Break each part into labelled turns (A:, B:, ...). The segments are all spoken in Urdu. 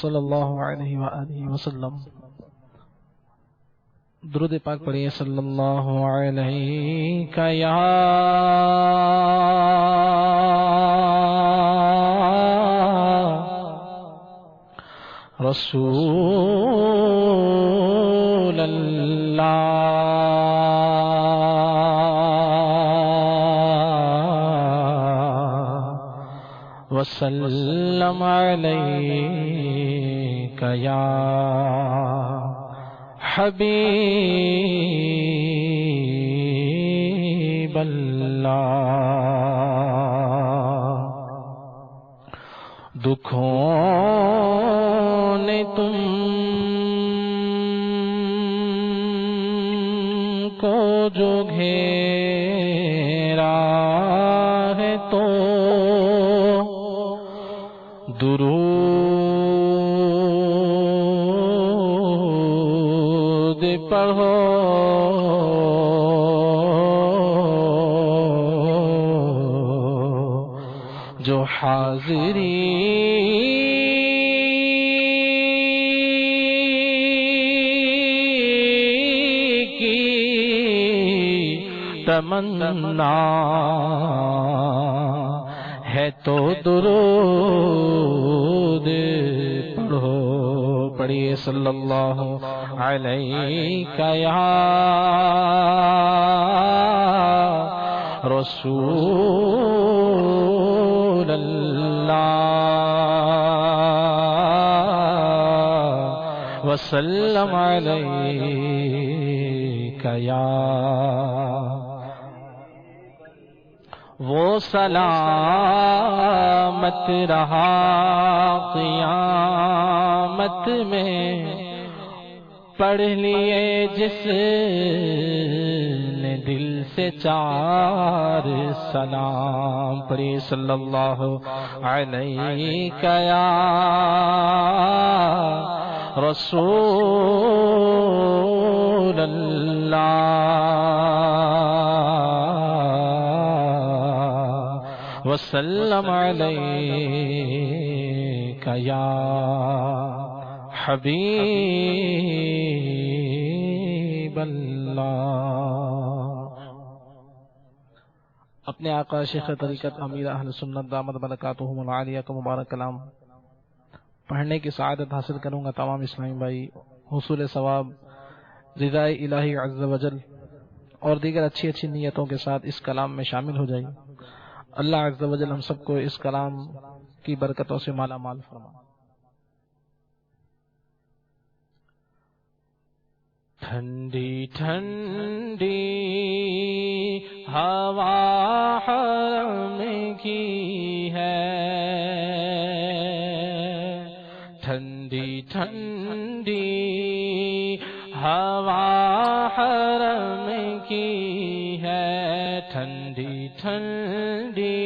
A: صلی اللہ علیہ وآلہ وسلم. درود پاک پڑھیے. صلی اللہ علیہ یا رسول اللہ وسلم علیک یا حبیب اللہ. دکھوں نے تم کو جو گھیرا ہے تو درود پڑھو جو حاضری کی تمنا ہے تو درود پڑھو. پڑھیے. صلی اللہ علیہ یا رسول اللہ وسلم علیک یا. وہ سلامت رہا قیامت میں پڑھ لیے جس نے دل سے چار سلام. پڑھی. صلی اللہ علیہ یا رسول اللہ وسلم علیک یا حبیب اللہ. اپنے آقا شیخ طریقت امیر اہل سنت دامت برکاتہم العالیہ کا مبارک کلام پڑھنے کی سعادت حاصل کروں گا. تمام اسلامی بھائی حصول ثواب رضا الہی عز وجل اور دیگر اچھی اچھی نیتوں کے ساتھ اس کلام میں شامل ہو جائیں. اللہ عز وجل ہم سب کو اس کلام کی برکتوں سے مالا مال فرما. ٹھنڈی ٹھنڈی ہوا حرم کی ہے، ٹھنڈی ٹھنڈی ہوا حرم کی ہے، ٹھنڈی ٹھنڈی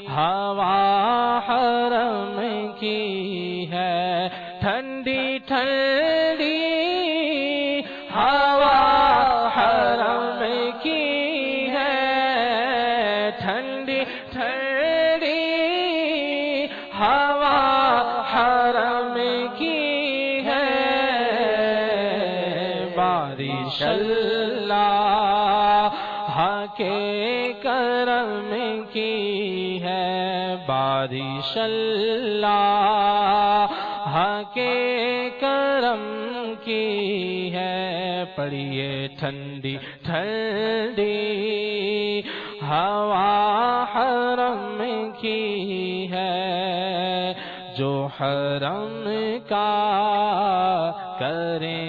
A: ہوا حرم کی ہے، ٹھنڈی ٹھنڈی ہوا حرم کی ہے، ٹھنڈی ٹھنڈی ہوا حرم کی ہے، بارش اللہ کے کرم کی ہے، بارش اللہ کے کرم کی ہے، پڑھیے ٹھنڈی ٹھنڈی ہوا حرم کی ہے، جو حرم کا کریں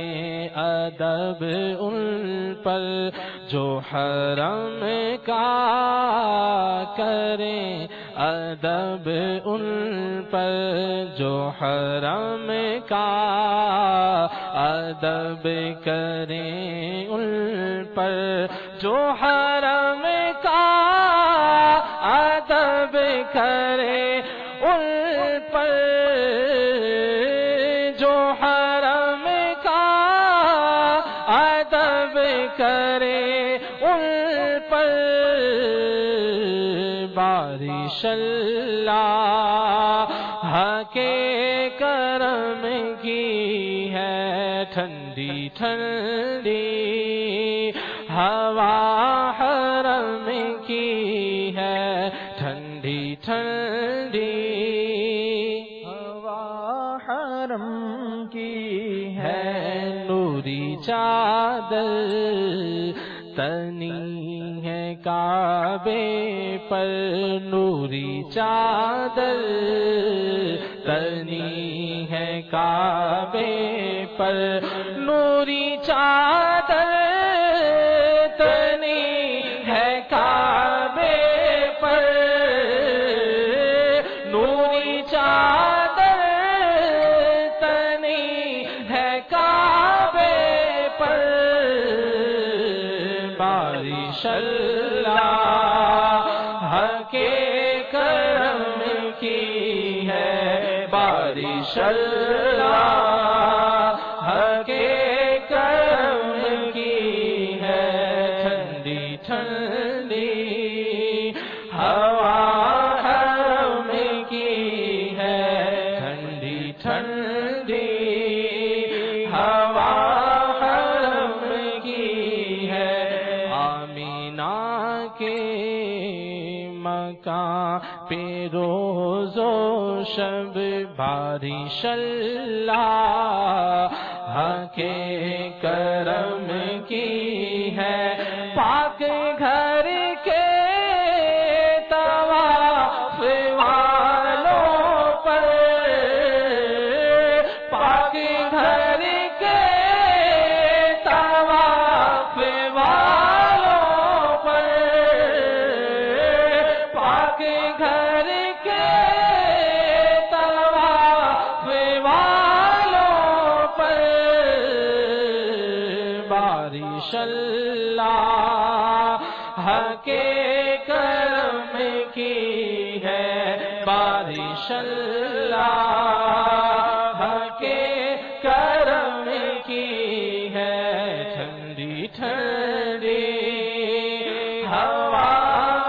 A: ادب ان پر، جو حرم کا کریں ادب ان پر، جو حرم کا ادب کریں ان پر، جو حرم کا ادب کرے ان پر، جو حرم کا ادب کرے ان پر، بارش اللہ حق کرم کی ہے ٹھنڈی ٹھنڈی ہوا حرم کی ہے ٹھنڈی ٹھنڈی ہوا حرم کی ہے نوری چادر تنی ہے کعبے پر نوری چادر تنی ہے کعبے پر نوری چادر تنی ہے کعبے پر نوری چادر تنی ہے کعبے پر بارش اللہ کے کرم کی ہے بارش اللہ کے کرم کی ہے ٹھنڈی ٹھنڈی ہوا حرم کی ہے ٹھنڈی ٹھنڈی ہوا حرم کی ہے آمینہ کے مکان پہ روز و شب بارش اللہ کے کرم کی ہے پاک گھر کے طواف والوں پر پاک گھر کے طواف والوں پر پاک گھر کے طواف والوں پر بارش اللہ کے کرم کی ہے بارش اللہ کے کرم کی ہے ٹھنڈی ٹھنڈی ہوا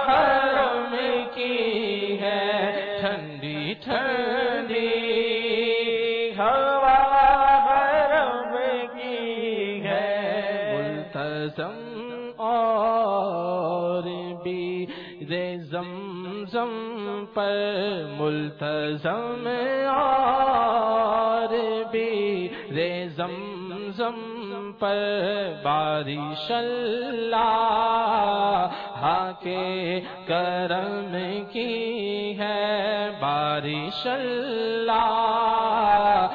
A: حرم کی ہے ٹھنڈی ٹھنڈی ہوا حرم کی ہے ملتزم اور بھی رے زمزم پر ملتزم اور بھی رے زمزم پر بارش اللہ کے کرم کی ہے بارش اللہ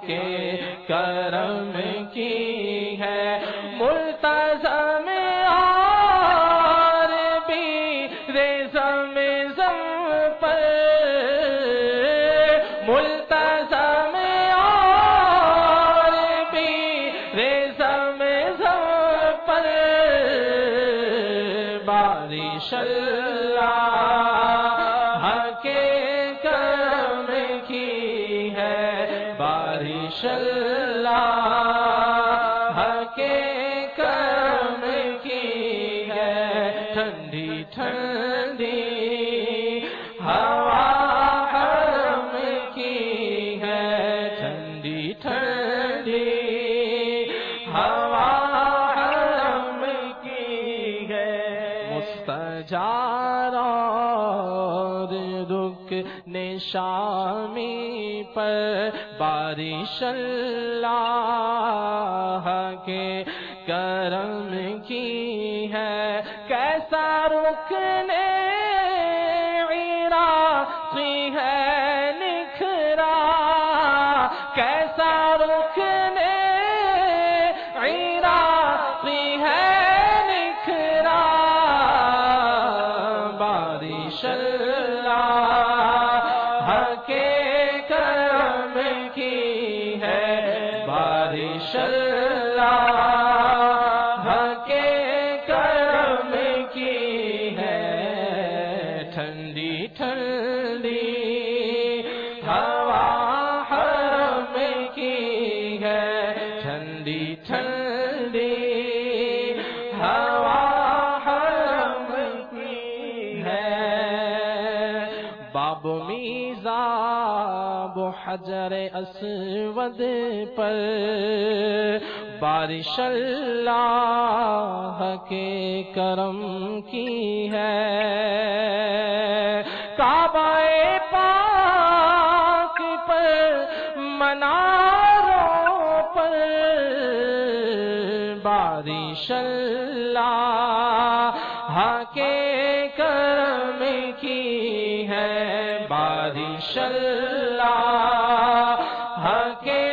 A: کے کرم کی ہے ملتزم اور بھی رے زمزم پر ملتزم اور بھی رے زمزم پر بارش اللہ کے کرم کی ہے بارش اللہ کے کرم کی ہے ٹھنڈی ٹھنڈی ہوا حرم کی ہے ٹھنڈی ٹھنڈی ہوا حرم کی ہے مستجار اور رکن شامی پر بارش اللہ کے کرم کی ہے کیسا رکن عراقی ہے نکھرا کیسا رکن عراقی ہے نکھرا بارش اللہ کے کرم کی ہے بارش اللہ کے کرم کی ہے ٹھنڈی ٹھنڈی ہوا حرم کی ہے ٹھنڈی ٹھنڈی ہوا حرم کی ہے باب میزان آب و حجر اسود پر بارش اللہ کے کرم کی ہے، کعبہ پاک پر مناروں پر بارش اللہ کے کرم کی ہے، بارش اللہ کے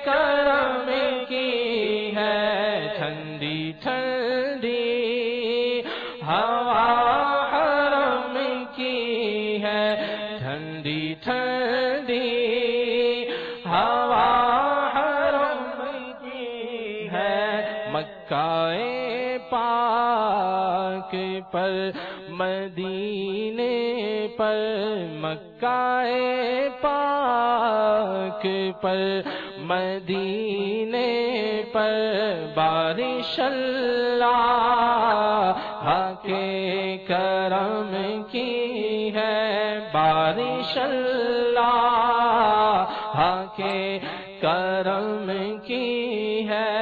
A: کرم کی ہے، ٹھنڈی ٹھنڈی ہوا حرم کی ہے، ٹھنڈی ٹھنڈی ہوا حرم کی ہے، مکہ پاک پر مدینے پر، مکہ پاک پر مدینے پر بارش اللہ کے کرم کی ہے، بارش اللہ کے کرم کی ہے،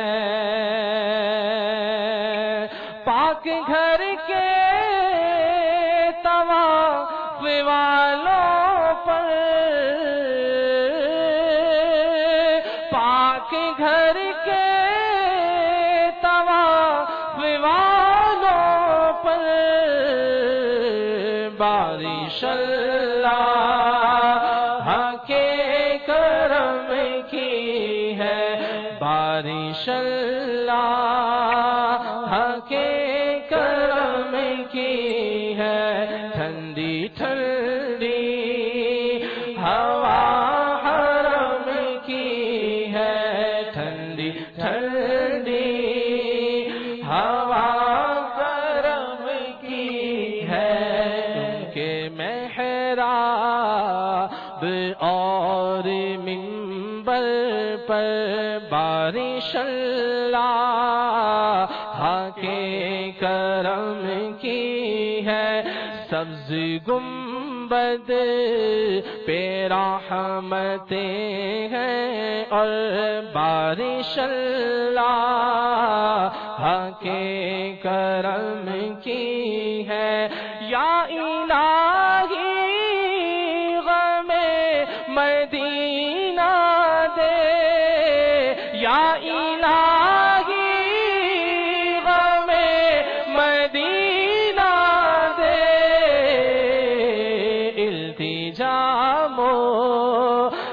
A: پاک گھر کے طواف والوں پر، پاک گھر کے طواف والوں پر بارش اللہ کے کرم کی ہے، بارش اللہ کے کرم کی ہے، ٹھنڈی ٹھنڈی ہوا حرم کی ہے، ٹھنڈی ٹھنڈی ہوا کرم کی ہے، ان کے محراب اور منبر پر بارش اللہ کے کرم کی ہے، سبز گنبد پہ رحمتیں ہیں اور بارش اللہ کے کرم کی ہے، یا الہی غم مدینہ دے، یا الہی غم مدینہ دے، التجا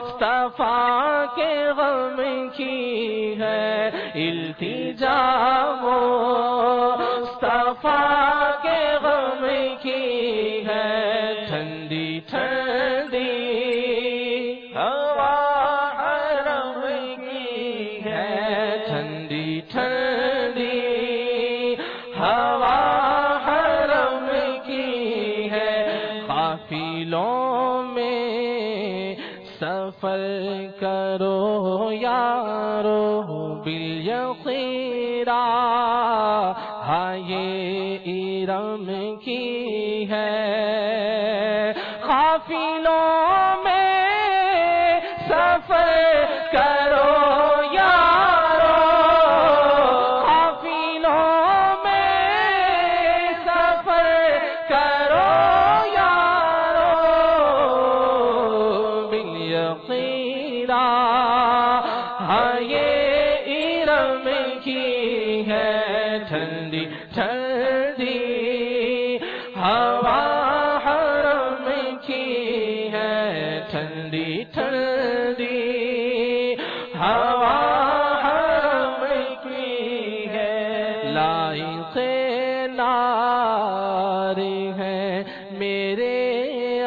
A: مصطفیٰ کے غم کی ہے، التجا مصطفیٰ کے غم کی ہے، ٹھنڈی ٹھنڈی ہوا حرم کی ہے، ٹھنڈی ٹھنڈی ہوا حرم کی ہے، قافلوں میں سفر کرو یارو بالیقیرا، ہاں یہ ارم کی ہے، قافلوں میں سفر کرو یارو، قافلوں میں سفر کرو یارو بالیقیرا، ہاں یہ ارم کی ہے، ٹھنڈی ٹھنڈی ہوا حرم کی ہے، ٹھنڈی ٹھنڈی ہوا حرم کی ہے، لائق نار ہے میرے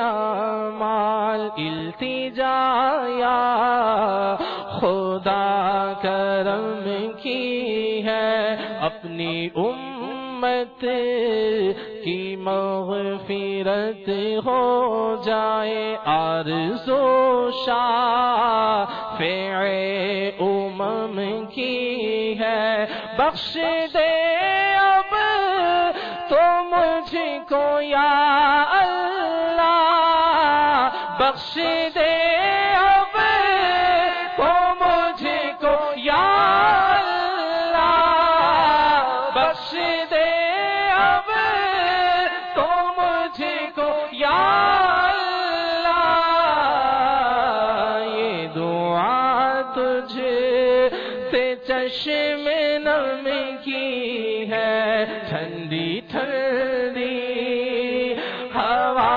A: اعمال، التجا یا خدا کرم کی ہے، اپنی امت کی مغفرت ہو جائے، آرزو شافع امم کی ہے، بخش دے اب تو مجھ کو یا اللہ، بخش دے اب چشم نم کی ہے ٹھنڈی ٹھنڈی ہوا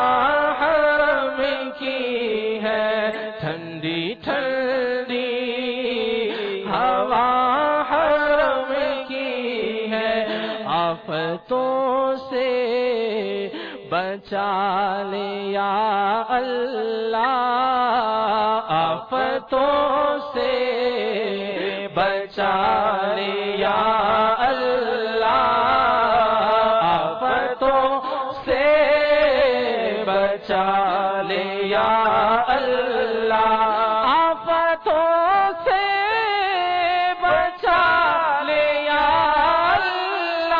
A: حرم کی ہے ٹھنڈی ٹھنڈی ہوا حرم کی ہے آفتوں سے بچا لے یا اللہ آفتوں سے بچا لے یا اللہ آفتوں سے بچا لے یا اللہ آفتوں سے بچا لے یا اللہ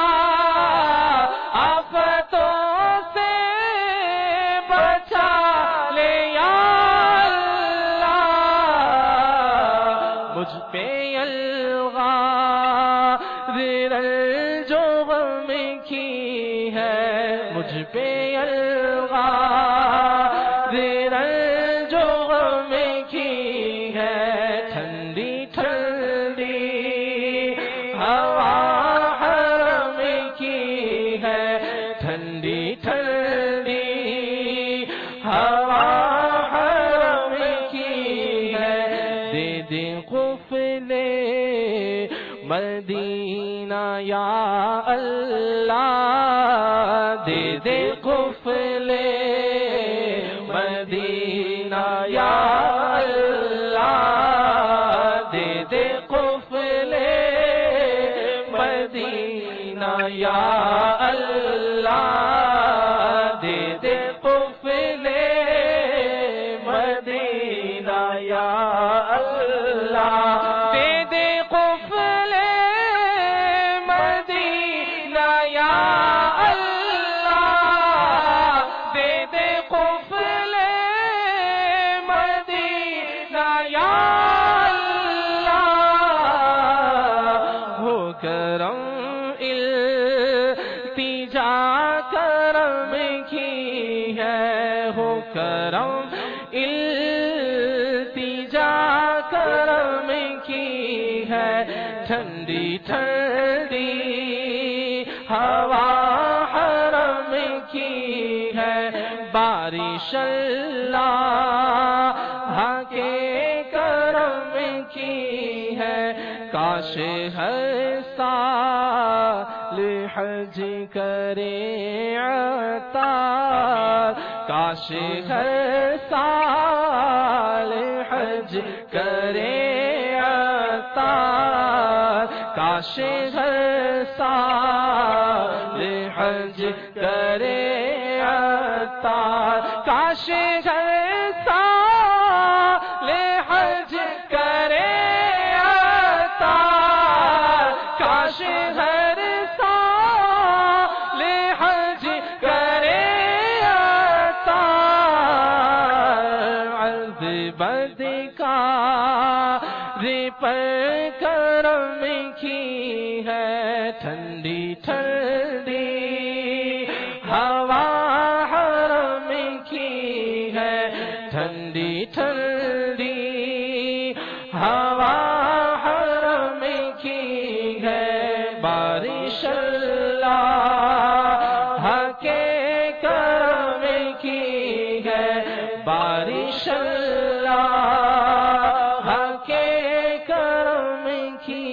A: آفتوں سے بچا لے یا اللہ مجھ پہ جو غم کی ہے مجھ پہ جو غم کی ہے ٹھنڈی ٹھنڈی ہوا حرم کی ہے ٹھنڈی ٹھنڈی ہوا حرم کی ہے دے دے قفلے مدینہ یا اللہ دے دے قفلے مدینہ یا اللہ دے دے قفلے مدینہ یا اللہ دے دے قفلے مدینہ یا اللہ دے دے قفلے کرم التجا کرم کی ہے ہو کرم التجا کرم کی ہے ٹھنڈی ٹھنڈی ہوا حرم کی ہے بارش اللہ کے کرم کی ہے کاش ہر سال حج کرے عطا کاش ہر سال حج کرے عطا کاش ہر سال حج کرے عطا کاش ہر سال حج کرے کاش ہر سال حج کرے عطا عرض بدکار پر کرم کی ہے ٹھنڈی ٹھنڈی ہوا حرم کی ہے ٹھنڈی ٹھنڈی ہوا حرم کی ہے بارش اللہ کے کرم کی ہے بارش اللہ کے کرم کی